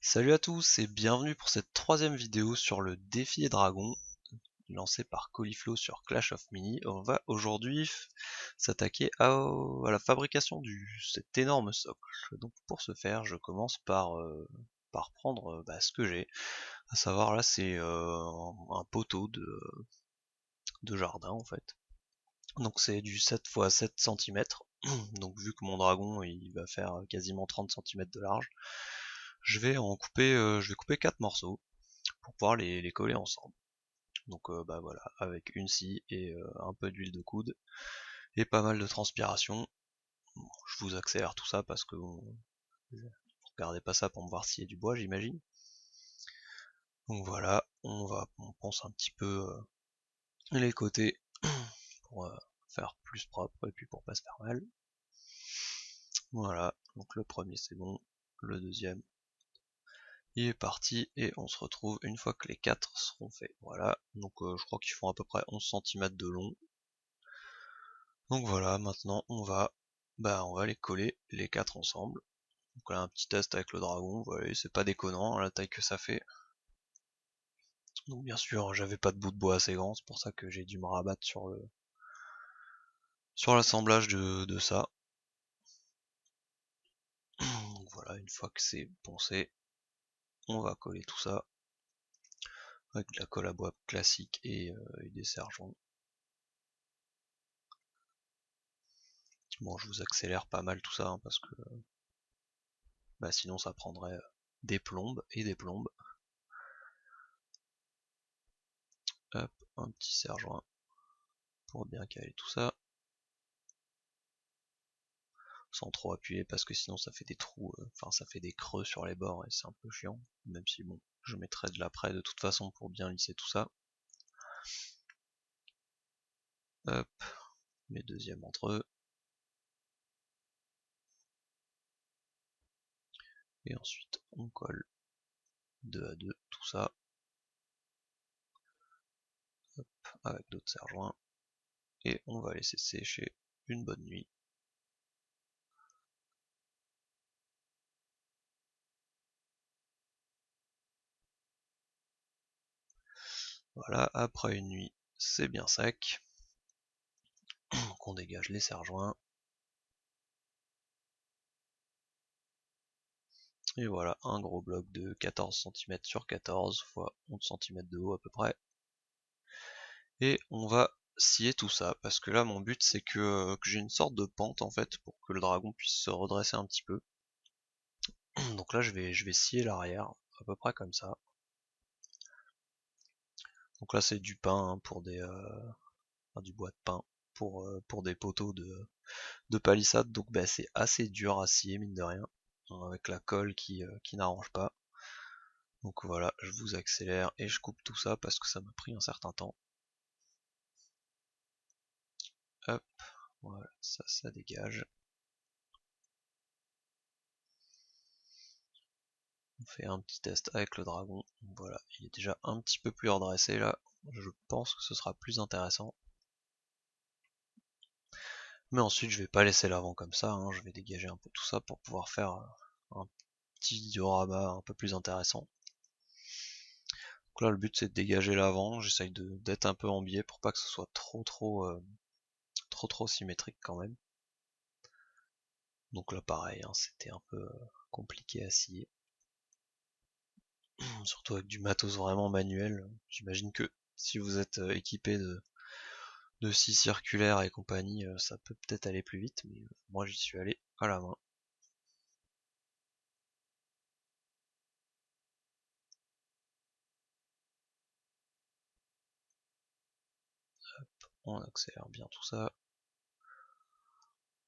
Salut à tous et bienvenue pour cette troisième vidéo sur le défi des dragons lancé par Cauliflo sur Clash of Mini. On va aujourd'hui s'attaquer à la fabrication de cet énorme socle. Donc pour ce faire, je commence par prendre ce que j'ai. À savoir là c'est un poteau de jardin en fait. Donc c'est du 7 x 7 cm. Donc vu que mon dragon il va faire quasiment 30 cm de large, je vais couper 4 morceaux pour pouvoir les coller ensemble. Donc voilà, avec une scie et un peu d'huile de coude et pas mal de transpiration. Bon, je vous accélère tout ça parce que vous regardez pas ça pour me voir s'il y a du bois, j'imagine. Donc voilà, on ponce un petit peu les côtés pour faire plus propre et puis pour pas se faire mal. Voilà, donc le premier c'est bon, le deuxième il est parti et on se retrouve une fois que les 4 seront faits. Voilà, donc je crois qu'ils font à peu près 11 cm de long. Donc voilà, maintenant on va les coller les 4 ensemble. Donc là un petit test avec le dragon, vous voyez, c'est pas déconnant la taille que ça fait. Donc bien sûr, j'avais pas de bout de bois assez grand, c'est pour ça que j'ai dû me rabattre sur l'assemblage de ça. Donc voilà, une fois que c'est poncé, on va coller tout ça avec de la colle à bois classique et des serre-joints. Bon, je vous accélère pas mal tout ça parce que sinon ça prendrait des plombes et des plombes. Hop, un petit serre-joint pour bien caler tout ça, sans trop appuyer parce que sinon ça fait des trous, enfin ça fait des creux sur les bords et c'est un peu chiant, même si bon, je mettrai de l'après de toute façon pour bien lisser tout ça. Hop, mes deuxièmes entre eux. Et ensuite on colle 2 à 2 tout ça, hop, avec d'autres serre-joints, et on va laisser sécher une bonne nuit. Voilà, après une nuit, c'est bien sec. Donc on dégage les serre-joints. Et voilà, un gros bloc de 14 cm sur 14 fois 11 cm de haut à peu près. Et on va scier tout ça, parce que là mon but c'est que j'ai une sorte de pente en fait, pour que le dragon puisse se redresser un petit peu. Donc là je vais scier l'arrière, à peu près comme ça. Donc là c'est du pain hein, enfin, du bois de pin pour des poteaux de palissade, donc c'est assez dur à scier mine de rien, hein, avec la colle qui n'arrange pas. Donc voilà, je vous accélère et je coupe tout ça parce que ça m'a pris un certain temps. Hop, voilà, ça dégage. On fait un petit test avec le dragon. Voilà, il est déjà un petit peu plus redressé là. Je pense que ce sera plus intéressant. Mais ensuite, je vais pas laisser l'avant comme ça. Hein. Je vais dégager un peu tout ça pour pouvoir faire un petit diorama un peu plus intéressant. Donc là, le but c'est de dégager l'avant. J'essaye d'être un peu en biais pour pas que ce soit trop symétrique quand même. Donc là, pareil, hein, c'était un peu compliqué à scier. Surtout avec du matos vraiment manuel. J'imagine que si vous êtes équipé de scie circulaire et compagnie, ça peut peut-être aller plus vite, mais moi j'y suis allé à la main. On accélère bien tout ça.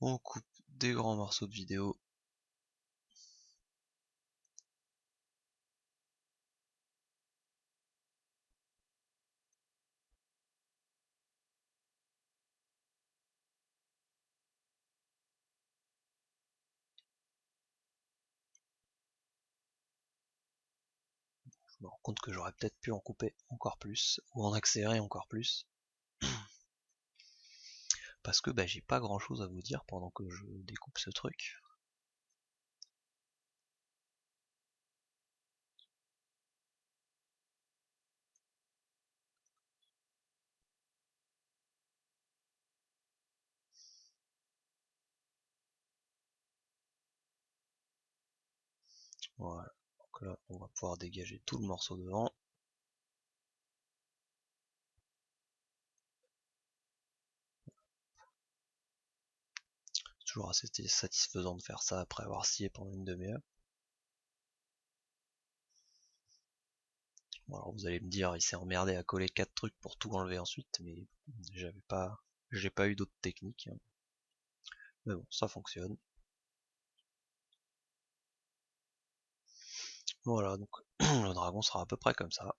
On coupe des grands morceaux de vidéo. Je me rends compte que j'aurais peut-être pu en couper encore plus, ou en accélérer encore plus. Parce que j'ai pas grand chose à vous dire pendant que je découpe ce truc. Voilà, donc là on va pouvoir dégager tout le morceau devant. C'est toujours assez satisfaisant de faire ça après avoir scié pendant une demi-heure. Bon, alors vous allez me dire, il s'est emmerdé à coller 4 trucs pour tout enlever ensuite, mais j'ai pas eu d'autres techniques. Mais bon, ça fonctionne. Voilà, donc le dragon sera à peu près comme ça.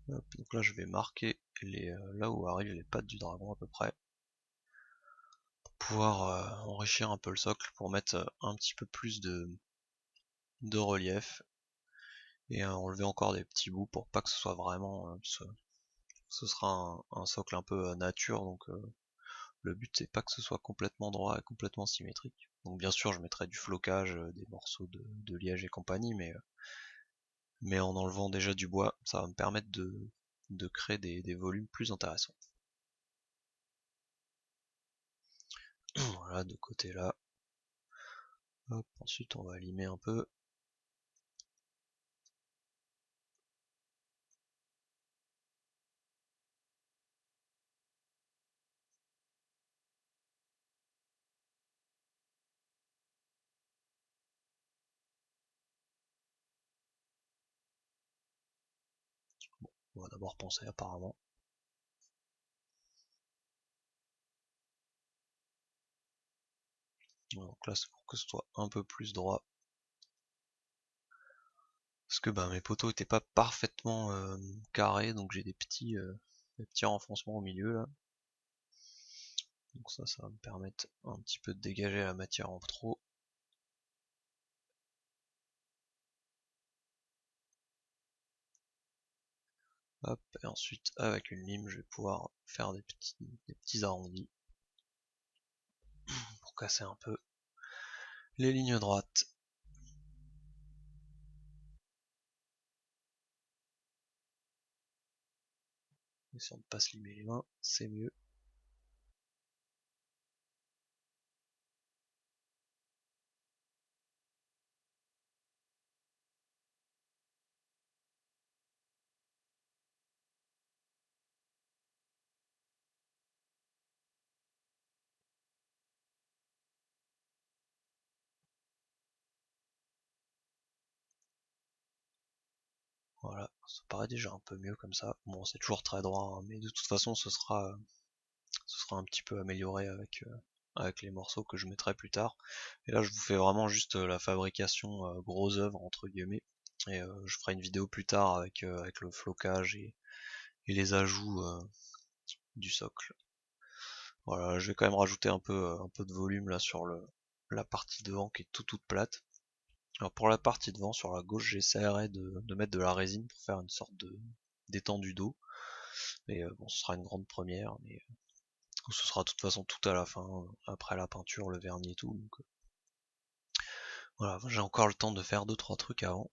Hop, donc là je vais marquer là où arrivent les pattes du dragon à peu près. Pour pouvoir enrichir un peu le socle, pour mettre un petit peu plus de relief. Et enlever encore des petits bouts pour pas que ce soit vraiment... ce sera un socle un peu nature, donc le but c'est pas que ce soit complètement droit et complètement symétrique. Donc bien sûr je mettrai du flocage, des morceaux de liège et compagnie, mais en enlevant déjà du bois, ça va me permettre de créer des volumes plus intéressants. Voilà, de côté là. Hop, ensuite on va limer un peu. On va d'abord penser apparemment. Donc là c'est pour que ce soit un peu plus droit. Parce que bah, mes poteaux étaient pas parfaitement carrés, donc j'ai des petits renfoncements au milieu là. Donc ça va me permettre un petit peu de dégager la matière en trop. Hop, et ensuite avec une lime je vais pouvoir faire des petits arrondis pour casser un peu les lignes droites. Essayons de pas se limer les mains, c'est mieux. Voilà, ça paraît déjà un peu mieux comme ça. Bon, c'est toujours très droit, hein, mais de toute façon ce sera un petit peu amélioré avec les morceaux que je mettrai plus tard. Et là je vous fais vraiment juste la fabrication gros œuvre entre guillemets. Et je ferai une vidéo plus tard avec le flocage et les ajouts du socle. Voilà, je vais quand même rajouter un peu de volume là sur la partie devant qui est toute plate. Alors pour la partie devant, sur la gauche, j'essaierai de mettre de la résine pour faire une sorte d'étendue d'eau. Mais bon, ce sera une grande première, mais ce sera de toute façon tout à la fin, après la peinture, le vernis et tout. Donc voilà, j'ai encore le temps de faire 2-3 trucs avant.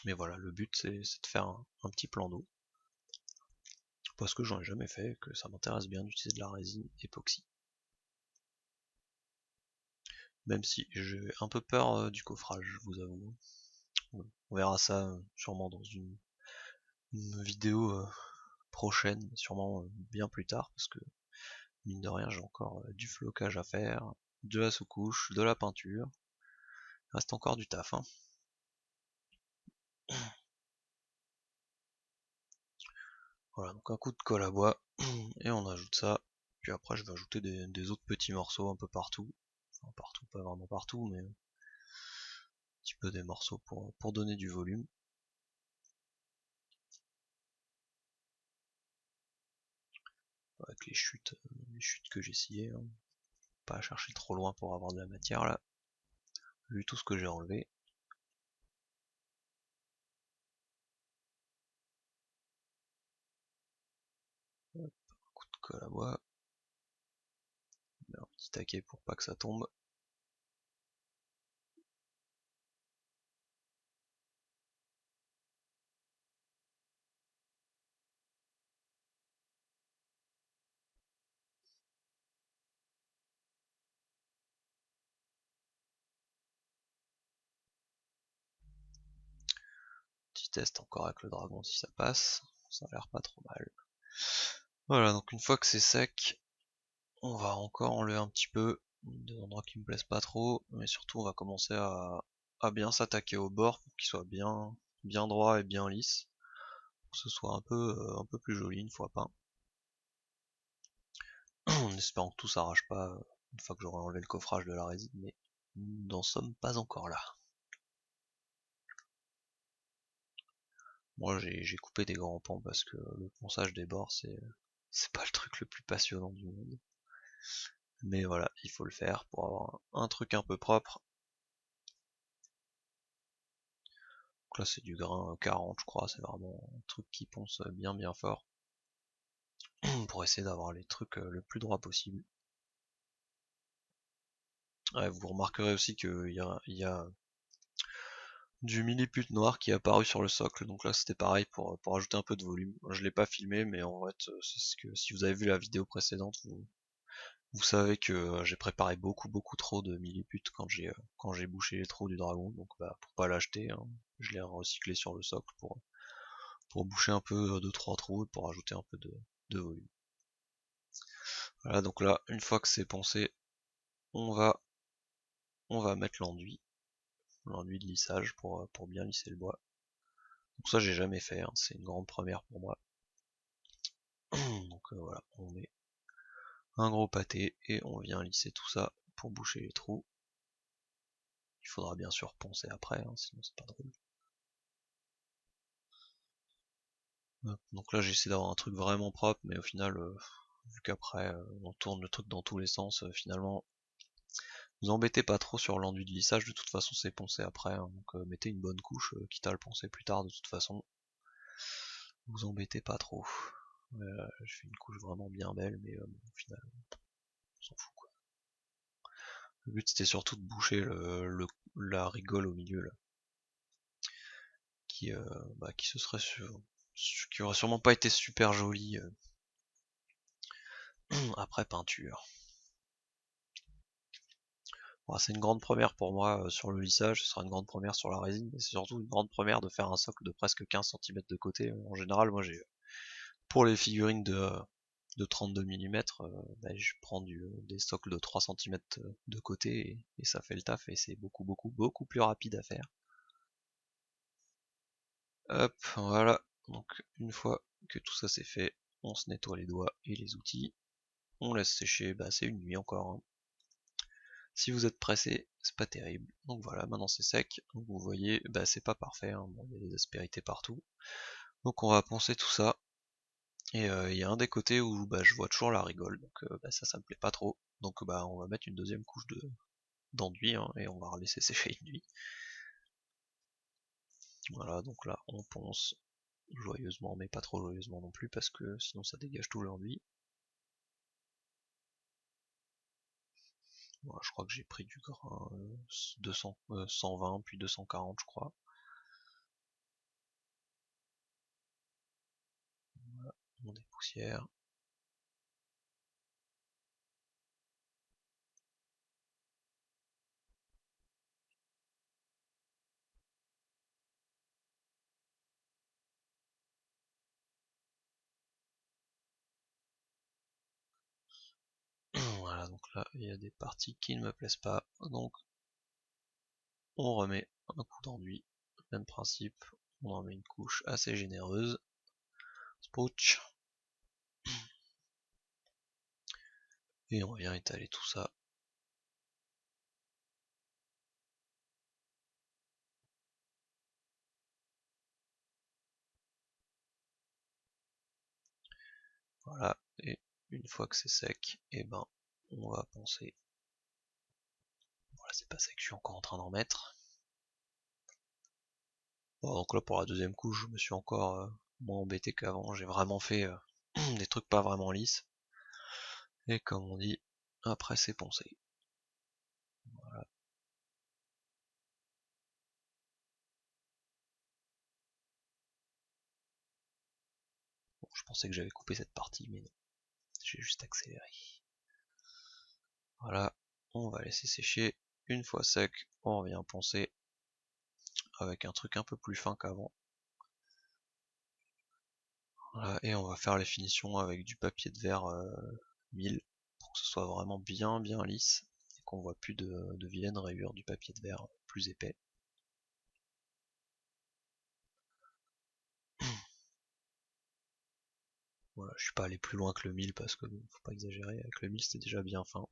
Mais voilà, le but c'est de faire un petit plan d'eau. Parce que j'en ai jamais fait, et que ça m'intéresse bien d'utiliser de la résine époxy. Même si j'ai un peu peur du coffrage, je vous avoue. On verra ça sûrement dans une vidéo prochaine, sûrement bien plus tard, parce que mine de rien j'ai encore du flocage à faire, de la sous-couche, de la peinture. Il reste encore du taf, hein. Voilà, donc un coup de colle à bois, et on ajoute ça. Puis après je vais ajouter des autres petits morceaux un peu partout. Enfin partout, pas vraiment partout, mais un petit peu des morceaux pour donner du volume. Avec les chutes que j'ai sciées, hein. Pas à chercher trop loin pour avoir de la matière là. Vu tout ce que j'ai enlevé. Hop, un coup de colle à bois. Un petit taquet pour pas que ça tombe. test encore avec le dragon si ça passe. Ça a l'air pas trop mal. Voilà, donc une fois que c'est sec, on va encore enlever un petit peu des endroits qui me plaisent pas trop, mais surtout on va commencer à bien s'attaquer au bord pour qu'il soit bien droit et bien lisse, pour que ce soit un peu plus joli une fois peint. En espérant que tout s'arrache pas une fois que j'aurai enlevé le coffrage de la résine, mais nous n'en sommes pas encore là. Moi j'ai coupé des grands pans parce que le ponçage des bords c'est pas le truc le plus passionnant du monde. Mais voilà, il faut le faire pour avoir un truc un peu propre. Donc là c'est du grain 40 je crois, c'est vraiment un truc qui ponce bien fort. Pour essayer d'avoir les trucs le plus droit possible. Ouais, vous remarquerez aussi qu'il y a du milliput noir qui est apparu sur le socle, donc là c'était pareil pour ajouter un peu de volume. Je l'ai pas filmé, mais en fait, c'est ce que si vous avez vu la vidéo précédente, vous savez que j'ai préparé beaucoup trop de milliput quand j'ai bouché les trous du dragon, donc bah, pour pas l'acheter, hein, je l'ai recyclé sur le socle pour boucher un peu 2-3 trous et pour ajouter un peu de volume. Voilà, donc là, une fois que c'est poncé, on va mettre l'enduit de lissage pour bien lisser le bois. Donc ça j'ai jamais fait, hein, c'est une grande première pour moi. Donc voilà, on met un gros pâté et on vient lisser tout ça pour boucher les trous. Il faudra bien sûr poncer après, hein, sinon c'est pas drôle. Donc là j'essaie d'avoir un truc vraiment propre, mais au final, vu qu'après on tourne le truc dans tous les sens, finalement, vous embêtez pas trop sur l'enduit de lissage, de toute façon c'est poncé après, hein, donc mettez une bonne couche, quitte à le poncer plus tard de toute façon. Vous embêtez pas trop. Je fais une couche vraiment bien belle, mais bon, au final, on s'en fout quoi. Le but c'était surtout de boucher la rigole au milieu là, qui, qui se serait qui aurait sûrement pas été super joli après peinture. Bon, c'est une grande première pour moi sur le lissage, ce sera une grande première sur la résine, mais c'est surtout une grande première de faire un socle de presque 15 cm de côté. En général, moi j'ai pour les figurines de 32 mm, je prends des socles de 3 cm de côté et ça fait le taf et c'est beaucoup plus rapide à faire. Hop, voilà. Donc une fois que tout ça c'est fait, on se nettoie les doigts et les outils. On laisse sécher, bah c'est une nuit encore, hein. Si vous êtes pressé, c'est pas terrible. Donc voilà, maintenant c'est sec. Donc vous voyez, bah c'est pas parfait, hein. Bon, il y a des aspérités partout. Donc on va poncer tout ça. Et il y a un des côtés où bah, je vois toujours la rigole, donc bah, ça me plaît pas trop. Donc bah on va mettre une deuxième couche d'enduit, hein, et on va laisser sécher une nuit. Voilà, donc là on ponce joyeusement, mais pas trop joyeusement non plus, parce que sinon ça dégage tout l'enduit. Voilà, je crois que j'ai pris du grain 120 puis 240 je crois. Voilà, on dépoussière. Voilà, donc là il y a des parties qui ne me plaisent pas, donc on remet un coup d'enduit, même principe, on en met une couche assez généreuse, spouch, et on vient étaler tout ça. Voilà, et une fois que c'est sec, et ben on va poncer. Voilà, c'est pas sec, je suis encore en train d'en mettre. Bon, donc là pour la deuxième couche, je me suis encore moins embêté qu'avant, j'ai vraiment fait des trucs pas vraiment lisses. Et comme on dit, après c'est poncé. Voilà. Bon, je pensais que j'avais coupé cette partie, mais non, j'ai juste accéléré. Voilà, on va laisser sécher. Une fois sec, on revient poncer avec un truc un peu plus fin qu'avant. Voilà, et on va faire les finitions avec du papier de verre 1000 pour que ce soit vraiment bien lisse et qu'on voit plus de vilaines rayures du papier de verre plus épais. Voilà, je suis pas allé plus loin que le 1000 parce que bon, faut pas exagérer, avec le 1000 c'était déjà bien fin.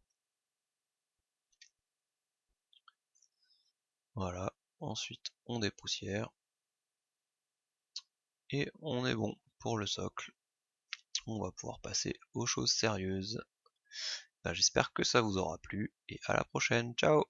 Voilà, ensuite on dépoussière et on est bon pour le socle. On va pouvoir passer aux choses sérieuses. J'espère que ça vous aura plu et à la prochaine, ciao!